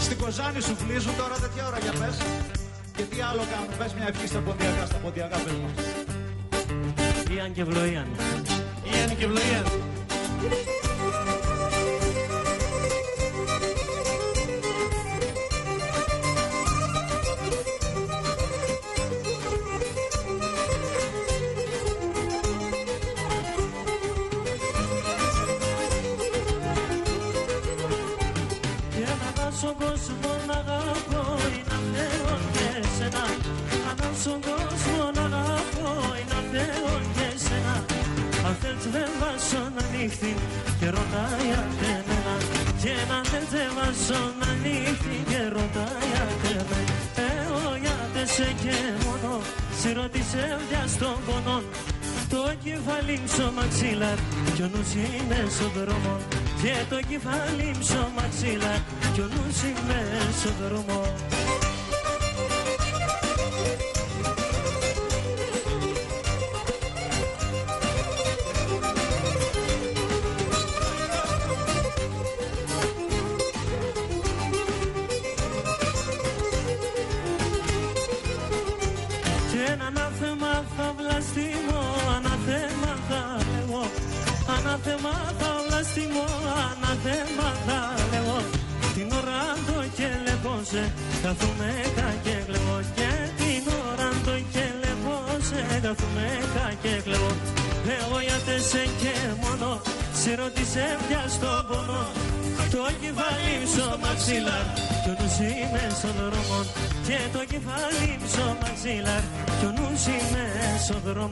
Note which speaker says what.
Speaker 1: Στην Κοζάνη σου φλίζουν τώρα τέτοια ώρα, για πες. Και τι άλλο κάνουν, πες μια ευχή στα ποντιακά πες μας.
Speaker 2: Ιαν και Βλοϊάν.
Speaker 1: Ιαν και Βλοϊάν.
Speaker 2: Στον κόσμο να αγαπώ είναι να θέλω και εσένα. Αν στον κόσμο να αγαπώ είναι να θέλω και εσένα. Αν θέλεις δεν βάζω να νύχθει και ρωτάει απ' εμένα. Και να θέλεις δεν βάζω να νύχθει και ρωτάει απ' εμένα. Γιατί σε και μόνο σιρωτήσε βδιά στον πονόν. Το κεφάλι μου στο μαξίλαρ κι ο νους είναι στον δρόμο. Και το κεφάλι μου στο μαξίλαρ κι ο νους είναι στον δρόμο. Και ένα ανάθεμα θα βλαστημώ, ανάθεμα θα λέγω. Ανάθεμα θα βλαστημώ, ανάθεμα θα λέγω. Την ώρα το κελεπώσε, καθούμε και κλεβώ. Και την ώρα το κελεπώσε, καθούμε και κλεβώ. Εγώ γιατί σε και μόνο, σε ρώτησε πια στον πόνο. Το κεφάλι μου στο μαξίλαρ, κι ο νους είμαι στον δρόμο. Και το κεφάλι μου στο μαξίλαρ, κι ο νους είμαι στον δρόμο.